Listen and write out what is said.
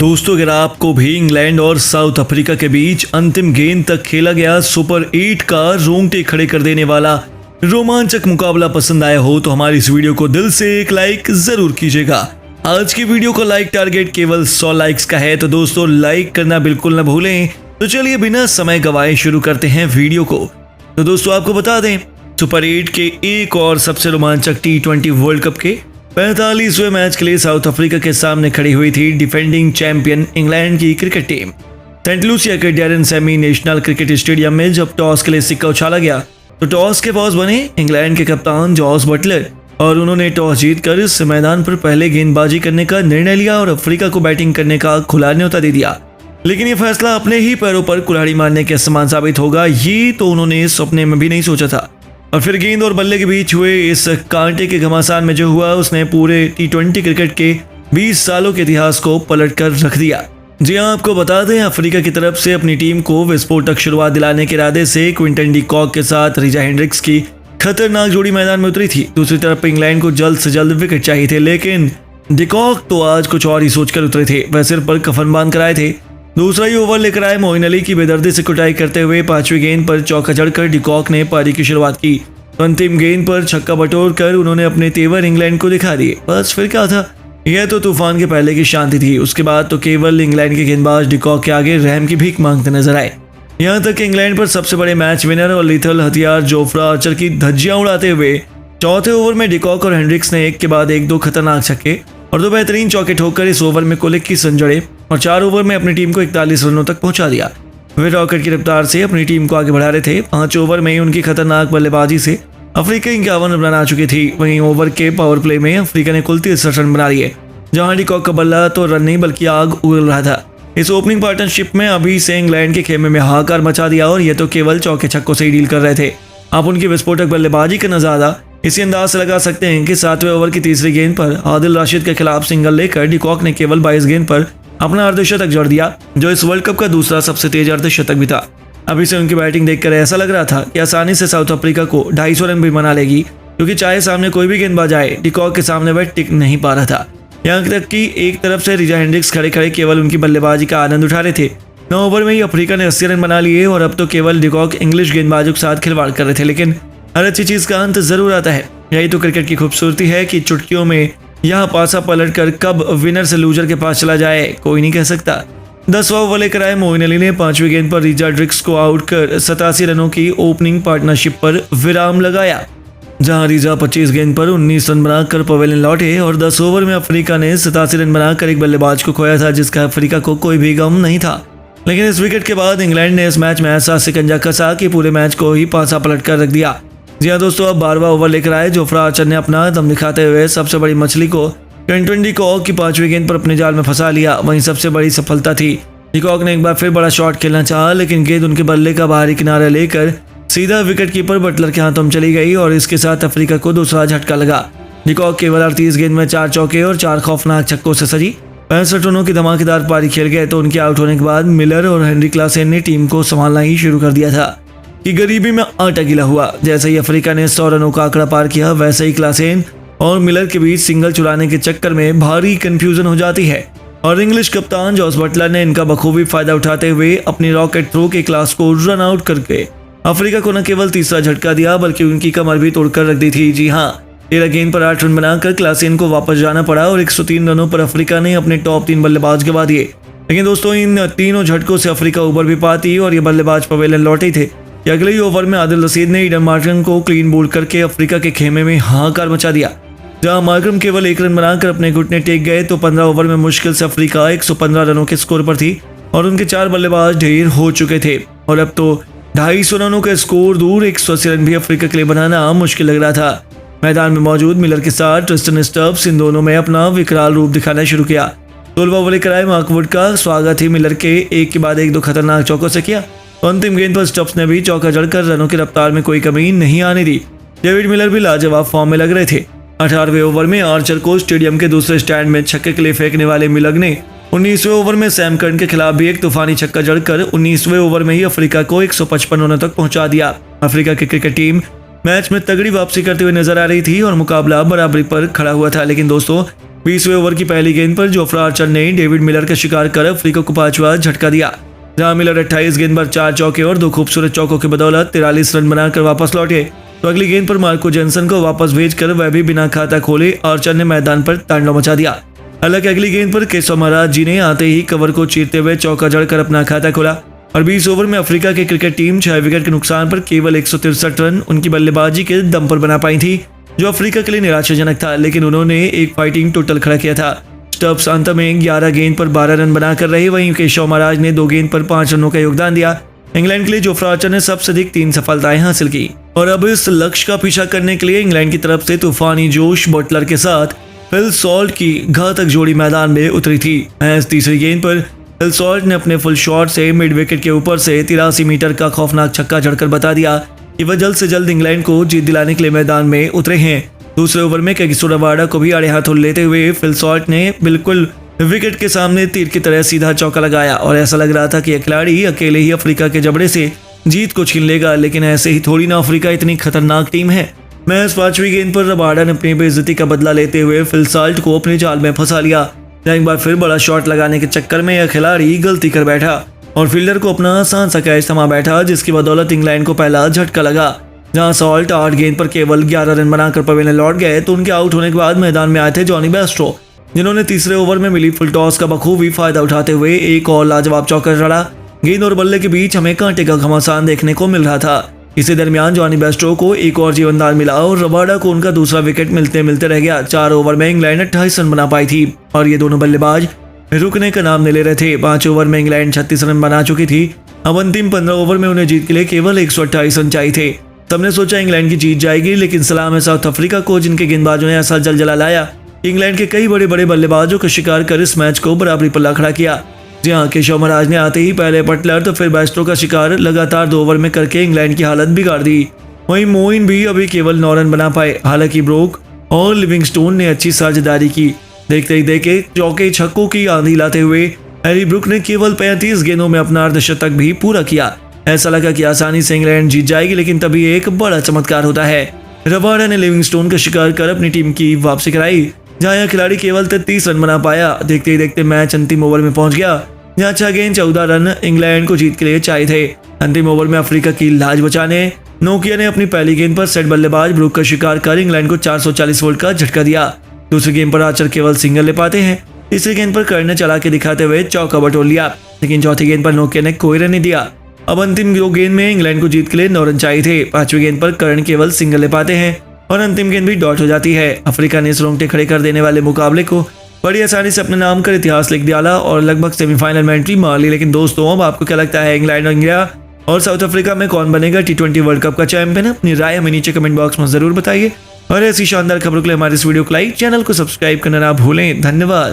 दोस्तों, अगर आपको भी इंग्लैंड और साउथ अफ्रीका के बीच अंतिम गेंद तक खेला गया सुपर 8 का रोंगटे खड़े कर देने वाला रोमांचक मुकाबला पसंद आया हो तो हमारी इस वीडियो को दिल से एक लाइक जरूर कीजिएगा। आज की वीडियो का लाइक टारगेट केवल 100 लाइक्स का है, तो दोस्तों लाइक करना बिल्कुल न भूलें। तो चलिए बिना समय गवाए शुरू करते हैं वीडियो को। तो दोस्तों आपको बता दें, सुपर 8 के एक और सबसे रोमांचक T20 वर्ल्ड कप के 45वें मैच के लिए साउथ अफ्रीका के सामने खड़ी हुई थी डिफेंडिंग चैंपियन इंग्लैंड की क्रिकेट टीम। सेंट लूसिया के Darren Sammy national cricket stadium में जब टॉस के लिए सिक्का उछाला गया तो टॉस के बॉस बने इंग्लैंड के कप्तान जॉस बटलर और उन्होंने टॉस जीतकर इस मैदान पर पहले गेंदबाजी करने का निर्णय लिया और अफ्रीका को बैटिंग करने का खुला न्योता दे दिया। लेकिन ये फैसला अपने ही पैरों पर कुल्हाड़ी मारने के समान साबित होगा, ये तो उन्होंने सपने में भी नहीं सोचा था। और फिर गेंद और बल्ले के बीच हुए इस कांटे के घमासान में जो हुआ उसने पूरे T20 क्रिकेट के 20 सालों के इतिहास को पलट कर रख दिया। जी हाँ, आपको बता दें, अफ्रीका की तरफ से अपनी टीम को विस्फोटक शुरुआत दिलाने के इरादे से क्विंटन डी कॉक के साथ रिजा हेंड्रिक्स की खतरनाक जोड़ी मैदान में उतरी थी। दूसरी तरफ इंग्लैंड को जल्द से जल्द विकेट चाहिए थे, लेकिन डी कॉक तो आज कुछ और ही सोचकर उतरे थे। वह सिर पर कफन बांध कर आए थे। दूसरा ही ओवर लेकर आए मोइन अली की बेदर्दी से कुटाई करते हुए 5वीं गेंद पर चौका जड़कर डी कॉक ने पारी की शुरुआत की। तो अंतिम गेंद पर छक्का बटोर कर उन्होंने अपने तेवर इंग्लैंड को दिखा दिए। बस फिर क्या था, यह तो तूफान के पहले की शांति थी। उसके बाद तो केवल इंग्लैंड के गेंदबाज डी कॉक के आगे रहम की भीख मांगते नजर आए। यहाँ तक कि इंग्लैंड पर सबसे बड़े मैच विनर और लीथल हथियार जोफ्रा आर्चर की धज्जियां उड़ाते हुए चौथे ओवर में डी कॉक और हेंड्रिक्स ने एक के बाद एक 2 खतरनाक छक्के और 2 बेहतरीन चौके ठोककर इस ओवर में कुल 21 रन जड़े और 4 ओवर में अपनी टीम को 41 रनों तक पहुंचा दिया। वे रॉकेट की रफ्तार से अपनी टीम को आगे बढ़ा रहे थे। 5 ओवर में ही उनकी खतरनाक बल्लेबाजी से अफ्रीका 51 रन आ चुकी थी। वहीं ओवर के पावर प्ले में अफ्रीका ने कुल 63 रन बना लिए, जहां डी कॉक का बल्ला तो रन नहीं बल्कि आग उगल रहा था। इस ओपनिंग पार्टनरशिप में अभी से इंग्लैंड के खेमे में हाहाकार मचा दिया और ये तो केवल चौके छक्कों से ही डील कर रहे थे। आप उनकी विस्फोटक बल्लेबाजी का नजारा इसी अंदाज से लगा सकते हैं कि 7वें ओवर की तीसरी गेंद पर आदिल राशिद के खिलाफ सिंगल लेकर डी कॉक ने केवल 22 गेंद पर अपना अर्धशतक जड़ दिया, जो इस वर्ल्ड कप का दूसरा सबसे तेज अर्धशतक भी था। अभी से उनकी बैटिंग देखकर ऐसा लग रहा था कि आसानी से साउथ अफ्रीका को 250 रन भी बना लेगी, क्योंकि चाहे सामने कोई भी गेंदबाज आए, डी कॉक के सामने वह टिक नहीं पा रहा था। यहाँ तक कि एक तरफ से रिजा हेंड्रिक्स खड़े खड़े केवल उनकी बल्लेबाजी का आनंद उठा रहे थे। 9 ओवर में ही अफ्रीका ने 80 रन बना लिए और अब तो केवल डी कॉक इंग्लिश गेंदबाजों के साथ खिलवाड़ कर रहे थे। लेकिन हर अच्छी चीज का अंत जरूर आता है। यही तो क्रिकेट की खूबसूरती है कि चुटकियों में यहाँ पासा पलट कर कब विनर से लूजर के पास चला जाए कोई नहीं कह सकता। 10वां ओवर लेकर आए मोइन अली ने 5वीं गेंद पर रिचा ड्रिक्स को आउट कर 87 रनों की ओपनिंग पार्टनरशिप पर विराम लगाया, जहां रिजा 25 गेंद पर 19 रन बनाकर पवेलियन लौटे और 10 ओवर में अफ्रीका ने 87 रन बनाकर एक बल्लेबाज को खोया था, जिसका अफ्रीका को कोई भी गम नहीं था। लेकिन इस विकेट के बाद इंग्लैंड ने इस मैच में ऐसा शिकंजा कसा कि पूरे मैच को ही पासा पलट कर रख दिया। जी हाँ दोस्तों, अब 12वां ओवर लेकर आए जोफ्रा आर्चर ने अपना दम दिखाते हुए सबसे बड़ी मछली को क्विंटन डी कॉक की 5वीं गेंद पर अपने जाल में फंसा लिया। वहीं सबसे बड़ी सफलता थी। डी कॉक ने एक बार फिर बड़ा शॉट खेलना चाहा, लेकिन गेंद उनके बल्ले का बाहरी किनारा लेकर सीधा विकेट कीपर बटलर के हाथों में चली गई और इसके साथ अफ्रीका को दूसरा झटका लगा। डी कॉक केवल 38 गेंद में 4 चौके और 4 खौफनाक छक्कों से सजी 65 रनों की धमाकेदार पारी खेल गए। तो उनके आउट होने के बाद मिलर और हेनरी क्लासेन ने टीम को संभालना ही शुरू कर दिया था कि गरीबी में आटा गीला हुआ। जैसे ही अफ्रीका ने 100 रनों का आंकड़ा पार किया, वैसे ही क्लासेन और मिलर के बीच सिंगल चुराने के चक्कर में भारी कंफ्यूजन हो जाती है और इंग्लिश कप्तान जॉस बटलर ने इनका बखूबी फायदा उठाते हुए अपनी रॉकेट थ्रो के क्लास को रन आउट करके अफ्रीका को न केवल तीसरा झटका दिया बल्कि उनकी कमर भी तोड़कर रख दी थी। जी हाँ, 13 गेंद पर 8 रन बनाकर क्लासेन को वापस जाना पड़ा और 103 रनों पर अफ्रीका ने अपने टॉप 3 बल्लेबाज गवा दिए। लेकिन दोस्तों, इन तीनों झटकों से अफ्रीका उबर भी पाती और ये बल्लेबाज पवेलियन लौटे थे कि अगले ही ओवर में आदिल रशीद ने ईडन मार्करम को क्लीन बोल्ड करके अफ्रीका के खेमे में हाहाकार मचा दिया। जहां मार्करम केवल 1 रन बनाकर अपने घुटने टेक गए तो 15 ओवर में मुश्किल से अफ्रीका 115 रनों के स्कोर पर थी और उनके 4 बल्लेबाज ढेर हो चुके थे और अब तो 250 रनों का स्कोर दूर 180 रन भी अफ्रीका के लिए बनाना मुश्किल लग रहा था। मैदान में मौजूद मिलर के साथ ट्रिस्टन स्टब्स इन दोनों में अपना विकराल रूप दिखाना शुरू किया। 16वां ओवर लेकर आए मार्क वुड का स्वागत ही मिलर के एक के बाद एक 2 खतरनाक चौकों से किया। तो अंतिम गेंद पर स्टब्स ने भी चौका जड़कर रनों की रफ्तार में कोई कमी नहीं आने दी। डेविड मिलर भी लाजवाब फॉर्म में लग रहे थे। 18वें ओवर में आर्चर को स्टेडियम के दूसरे स्टैंड में छक्के के लिए फेंकने वाले मिलर ने 19वें ओवर में सैम कर्न के खिलाफ भी एक तूफानी छक्का जड़कर 19वें ओवर में ही अफ्रीका को 155 रनों तक पहुंचा दिया। अफ्रीका की क्रिकेट टीम मैच में तगड़ी वापसी करते हुए नजर आ रही थी और मुकाबला बराबरी पर खड़ा हुआ था। लेकिन दोस्तों, 20वें ओवर की पहली गेंद पर जोफ्रा आर्चर ने डेविड मिलर का शिकार कर अफ्रीका को 5वां झटका दिया, जहां मिलर 28 गेंद पर 4 चौके और 2 खूबसूरत चौकों की बदौलत 43 रन बनाकर वापस लौटे। तो अगली गेंद पर मार्को जेनसन को वापस भेजकर वह भी बिना खाता खोले आर्चर ने मैदान पर तांडव मचा दिया। हालांकि अगली गेंद पर केशव महाराज जी ने आते ही कवर को चीरते हुए चौका जड़कर अपना खाता खोला और 20 ओवर में अफ्रीका की क्रिकेट टीम 6 विकेट के नुकसान पर केवल 163 रन उनकी बल्लेबाजी के दम पर बना पाई थी, जो अफ्रीका के लिए निराशाजनक था। लेकिन उन्होंने एक फाइटिंग टोटल खड़ा किया था। स्टब्स अंत में 11 गेंद पर 12 रन बनाकर रहे, वहीं केशव महाराज ने 2 गेंद पर 5 रनों का योगदान दिया। इंग्लैंड के लिए जोफ्रा आर्चर ने सबसे अधिक 3 सफलताएं हासिल की और अब इस लक्ष्य का पीछा करने के लिए इंग्लैंड की तरफ से तूफानी जोश बटलर के साथ फिल सॉल्ट की घातक जोड़ी मैदान में उतरी थी। तीसरी गेंद पर फिल सॉल्ट ने अपने फुल शॉट से मिड विकेट के ऊपर से 83 मीटर का खौफनाक छक्का जड़कर बता दिया कि वह जल्द से जल्द इंग्लैंड को जीत दिलाने के लिए मैदान में उतरे हैं। दूसरे ओवर में केगिसो रबाडा को भी आड़े हाथों लेते हुए फिल सॉल्ट ने बिल्कुल विकेट के सामने तीर की तरह सीधा चौका लगाया और ऐसा लग रहा था कि यह खिलाड़ी अकेले ही अफ्रीका के जबड़े से जीत को छीन लेगा। लेकिन ऐसे ही थोड़ी ना अफ्रीका इतनी खतरनाक टीम है। महज 5वीं गेंद पर रबाडा ने अपनी बेइज्जती का बदला लेते हुए फिल सॉल्ट को अपने जाल में फंसा लिया। एक बार फिर बड़ा शॉट लगाने के चक्कर में यह खिलाड़ी गलती कर बैठा और फील्डर को अपना आसान सा कैच थमा बैठा, जिसकी बदौलत इंग्लैंड को पहला झटका लगा। जहां सॉल्ट 8 गेंद पर केवल 11 रन बनाकर पवेलियन लौट गए तो उनके आउट होने के बाद मैदान में आए थे जॉनी बेस्ट्रो, जिन्होंने तीसरे ओवर में मिली फुल टॉस का बखूबी फायदा उठाते हुए एक और लाजवाब चौका जड़ा। गेंद और बल्ले के बीच हमें कांटे का घमासान देखने को मिल रहा था। इसी दरमियान जॉनी बेस्ट्रो को एक और जीवनदान मिला और रबाडा को उनका दूसरा विकेट मिलते मिलते रह गया। 4 ओवर में इंग्लैंड 28 रन बना पाई थी और ये दोनों बल्लेबाज रुकने का नाम नहीं ले रहे थे। 5 ओवर में इंग्लैंड 36 रन बना चुकी थी। अब अंतिम 15 ओवर में उन्हें जीत के लिए केवल 128 रन चाहिए थे। सबने सोचा इंग्लैंड की जीत जाएगी, लेकिन सलाम है साउथ अफ्रीका को, जिनके गेंदबाजों ने ऐसा जलजला लाया। इंग्लैंड के कई बड़े बड़े बल्लेबाजों का शिकार कर इस मैच को बराबरी पर ला खड़ा किया। जी हाँ, केशव महाराज ने आते ही पहले बटलर तो फिर बेस्ट्रो का शिकार लगातार 2 ओवर में करके इंग्लैंड की हालत बिगाड़ दी। वहीं मोइन भी अभी केवल 9 रन बना पाए। हालांकि ब्रोक और लिविंगस्टोन ने अच्छी साझेदारी की। देखते ही देखे चौके छक्कों की आंधी लाते हुए हैरी ब्रुक ने केवल 35 गेंदों में अपना अर्धशतक भी पूरा किया। ऐसा लगा कि आसानी से इंग्लैंड जीत जाएगी, लेकिन तभी एक बड़ा चमत्कार होता है। रबाडा ने लिविंगस्टोन का शिकार कर अपनी टीम की वापसी कराई, जहां यह खिलाड़ी केवल 33 रन बना पाया। देखते ही देखते मैच अंतिम ओवर में पहुंच गया, जहां 6 गेंद 14 रन इंग्लैंड को जीत के लिए चाहिए थे। अंतिम ओवर में अफ्रीका की लाज बचाने नोकिया ने अपनी पहली गेंद पर सेट बल्लेबाज ब्रुक का शिकार कर इंग्लैंड को 440 वोल्ट का झटका दिया। दूसरी गेंद पर आर्चर केवल सिंगल ले पाते हैं। तीसरी गेंद पर कर्ण ने चला के दिखाते हुए चौका बटोर लिया, लेकिन चौथी गेंद पर नोकिया ने कोई रन नहीं दिया। अब अंतिम 2 गेंद में इंग्लैंड को जीत के लिए 9 रन चाहिए थे। 5वीं गेंद पर कर्ण केवल सिंगल ले पाते हैं और अंतिम गेंद भी डॉट हो जाती है। अफ्रीका ने इस रोंगटे खड़े कर देने वाले मुकाबले को बड़ी आसानी से अपने नाम का इतिहास लिख दिया और लगभग सेमीफाइनल में एंट्री मार ली। लेकिन दोस्तों, अब आपको क्या लगता है, इंग्लैंड और इंडिया और साउथ अफ्रीका में कौन बनेगा T20 वर्ल्ड कप का चैंपियन? अपनी राय हमें नीचे कमेंट बॉक्स में जरूर बताइए और ऐसी शानदार खबरों के लिए हमारे इस वीडियो को लाइक, चैनल को सब्सक्राइब करना ना भूलें। धन्यवाद।